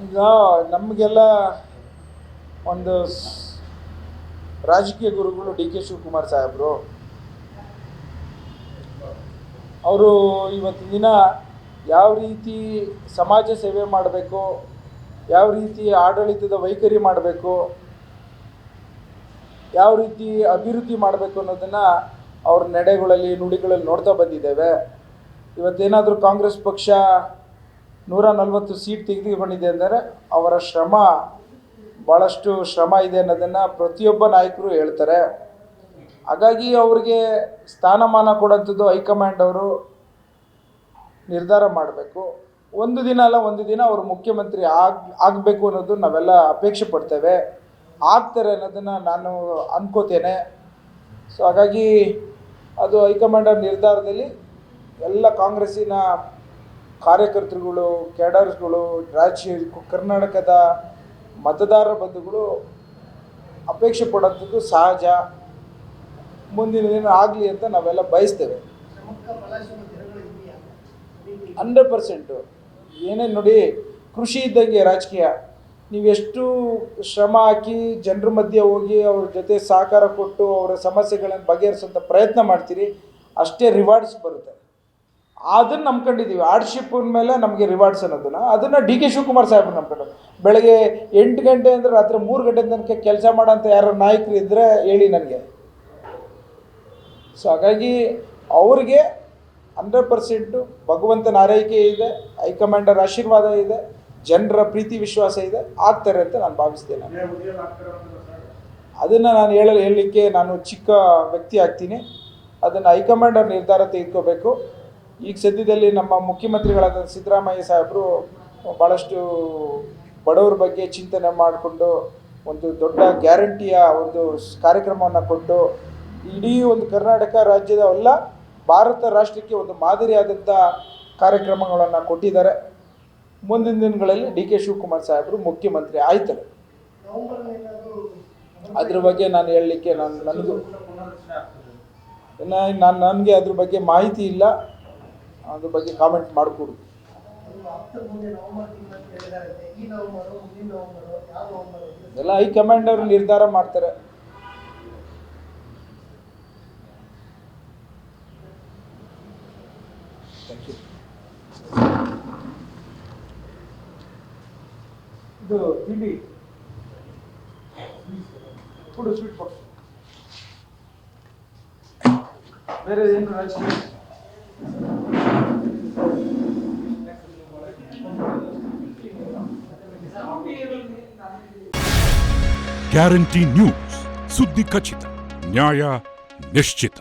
ಈಗ ನಮಗೆಲ್ಲ ಒಂದು ರಾಜಕೀಯ ಗುರುಗಳು ಡಿ ಕೆ ಶಿವಕುಮಾರ್ ಸಾಹೇಬರು, ಅವರು ಇವತ್ತಿನ ದಿನ ಯಾವ ರೀತಿ ಸಮಾಜ ಸೇವೆ ಮಾಡಬೇಕು, ಯಾವ ರೀತಿ ಆಡಳಿತದ ವೈಖರಿ ಮಾಡಬೇಕು, ಯಾವ ರೀತಿ ಅಭಿವೃದ್ಧಿ ಮಾಡಬೇಕು ಅನ್ನೋದನ್ನು ಅವ್ರ ನಡೆಗಳಲ್ಲಿ ನುಡಿಗಳಲ್ಲಿ ನೋಡ್ತಾ ಬಂದಿದ್ದೇವೆ. ಇವತ್ತೇನಾದರೂ ಕಾಂಗ್ರೆಸ್ ಪಕ್ಷ 140 ಸೀಟ್ ತೆಗೆದುಕೊಂಡಿದೆ ಅಂದರೆ ಅವರ ಶ್ರಮ, ಭಾಳಷ್ಟು ಶ್ರಮ ಇದೆ ಅನ್ನೋದನ್ನು ಪ್ರತಿಯೊಬ್ಬ ನಾಯಕರು ಹೇಳ್ತಾರೆ. ಹಾಗಾಗಿ ಅವ್ರಿಗೆ ಸ್ಥಾನಮಾನ ಕೊಡೋಂಥದ್ದು ಹೈಕಮಾಂಡ್ ಅವರು ನಿರ್ಧಾರ ಮಾಡಬೇಕು. ಒಂದು ದಿನ ಅಲ್ಲ ಒಂದು ದಿನ ಅವರು ಮುಖ್ಯಮಂತ್ರಿ ಆಗಬೇಕು ಅನ್ನೋದು ನಾವೆಲ್ಲ ಅಪೇಕ್ಷೆ ಪಡ್ತೇವೆ, ಆಗ್ತಾರೆ ಅನ್ನೋದನ್ನು ನಾನು ಅನ್ಕೋತೇನೆ. ಸೊ ಹಾಗಾಗಿ ಅದು ಹೈಕಮಾಂಡ್ ನಿರ್ಧಾರದಲ್ಲಿ ಎಲ್ಲ ಕಾಂಗ್ರೆಸ್ಸಿನ ಕಾರ್ಯಕರ್ತರುಗಳು, ಕ್ಯಾಡರ್ಸ್ಗಳು, ಕರ್ನಾಟಕದ ಮತದಾರ ಬಂಧುಗಳು ಅಪೇಕ್ಷೆ ಪಡೋಂಥದ್ದು ಸಹಜ. ಮುಂದಿನ ದಿನ ಆಗಲಿ ಅಂತ ನಾವೆಲ್ಲ ಬಯಸ್ತೇವೆ. 100% ಏನೇನು ನೋಡಿ, ಕೃಷಿ ಇದ್ದಂಗೆ ರಾಜಕೀಯ. ನೀವೆಷ್ಟು ಶ್ರಮ ಹಾಕಿ ಜನರ ಮಧ್ಯೆ ಹೋಗಿ ಅವ್ರ ಜೊತೆ ಸಹಕಾರ ಕೊಟ್ಟು ಅವರ ಸಮಸ್ಯೆಗಳನ್ನು ಬಗೆಹರಿಸೋಂಥ ಪ್ರಯತ್ನ ಮಾಡ್ತೀರಿ, ಅಷ್ಟೇ ರಿವಾರ್ಡ್ಸ್ ಬರುತ್ತೆ. ಅದನ್ನು ನಂಬ್ಕೊಂಡಿದ್ದೀವಿ. ಹಾರ್ಡ್ಶಿಪ್ ಮೇಲೆ ನಮಗೆ ರಿವಾರ್ಡ್ಸ್ ಅದನ್ನು ಡಿ ಕೆ ಶಿವಕುಮಾರ್ ಸಾಹೇಬ್ರು ನಂಬ್ಕೊಂಡು, ಬೆಳಗ್ಗೆ 8 ಗಂಟೆ ಅಂದರೆ ರಾತ್ರಿ 3 ಗಂಟೆ ತನಕ ಕೆಲಸ ಮಾಡೋಂಥ ಯಾರು ನಾಯಕರು ಇದ್ದರೆ ಹೇಳಿ ನನಗೆ. ಸೊ ಹಾಗಾಗಿ ಅವ್ರಿಗೆ 100% ಭಗವಂತನ ಆರೈಕೆ ಇದೆ, ಹೈಕಮಾಂಡರ್ ಆಶೀರ್ವಾದ ಇದೆ, ಜನರ ಪ್ರೀತಿ ವಿಶ್ವಾಸ ಇದೆ, ಆಗ್ತಾರೆ ಅಂತ ನಾನು ಭಾವಿಸ್ತೇನೆ. ಅದನ್ನು ನಾನು ಹೇಳಲಿಕ್ಕೆ ನಾನು ಚಿಕ್ಕ ವ್ಯಕ್ತಿ ಆಗ್ತೀನಿ. ಅದನ್ನು ಹೈಕಮಾಂಡರ್ ನಿರ್ಧಾರ ತೆಗೆದುಕೋಬೇಕು. ಈಗ ಸದ್ಯದಲ್ಲಿ ನಮ್ಮ ಮುಖ್ಯಮಂತ್ರಿಗಳಾದ ಸಿದ್ದರಾಮಯ್ಯ ಸಾಹೇಬರು ಭಾಳಷ್ಟು ಬಡವರ ಬಗ್ಗೆ ಚಿಂತನೆ ಮಾಡಿಕೊಂಡು ಒಂದು ದೊಡ್ಡ ಗ್ಯಾರಂಟಿಯ ಒಂದು ಕಾರ್ಯಕ್ರಮವನ್ನು ಕೊಟ್ಟು ಇಡೀ ಒಂದು ಕರ್ನಾಟಕ ರಾಜ್ಯದ ಎಲ್ಲ ಭಾರತ ರಾಷ್ಟ್ರಕ್ಕೆ ಒಂದು ಮಾದರಿಯಾದಂಥ ಕಾರ್ಯಕ್ರಮಗಳನ್ನು ಕೊಟ್ಟಿದ್ದಾರೆ. ಮುಂದಿನ ದಿನಗಳಲ್ಲಿ ಡಿ ಕೆ ಶಿವಕುಮಾರ್ ಸಾಹೇಬರು ಮುಖ್ಯಮಂತ್ರಿ ಆಯ್ತಾರೆ. ಅದ್ರ ಬಗ್ಗೆ ನಾನು ಹೇಳಲಿಕ್ಕೆ ನನಗೆ ಅದ್ರ ಬಗ್ಗೆ ಮಾಹಿತಿ ಇಲ್ಲ, ಅದ್ರ ಬಗ್ಗೆ ಕಾಮೆಂಟ್ ಮಾಡಿಕೊಡು. ಎಲ್ಲ ಹೈಕಮಾಂಡ್ ಅವರು ನಿರ್ಧಾರ ಮಾಡ್ತಾರೆ. ಇದು ತಿಂಡಿ ಕೊಡು, ಸ್ವೀಟ್ ಕೊಡು. ಬೇರೆ ಏನು ರಾಜಕೀಯ? ಗ್ಯಾರಂಟಿ ನ್ಯೂಸ್, ಸುದ್ದಿ ಖಚಿತ, ನ್ಯಾಯ ನಿಶ್ಚಿತ.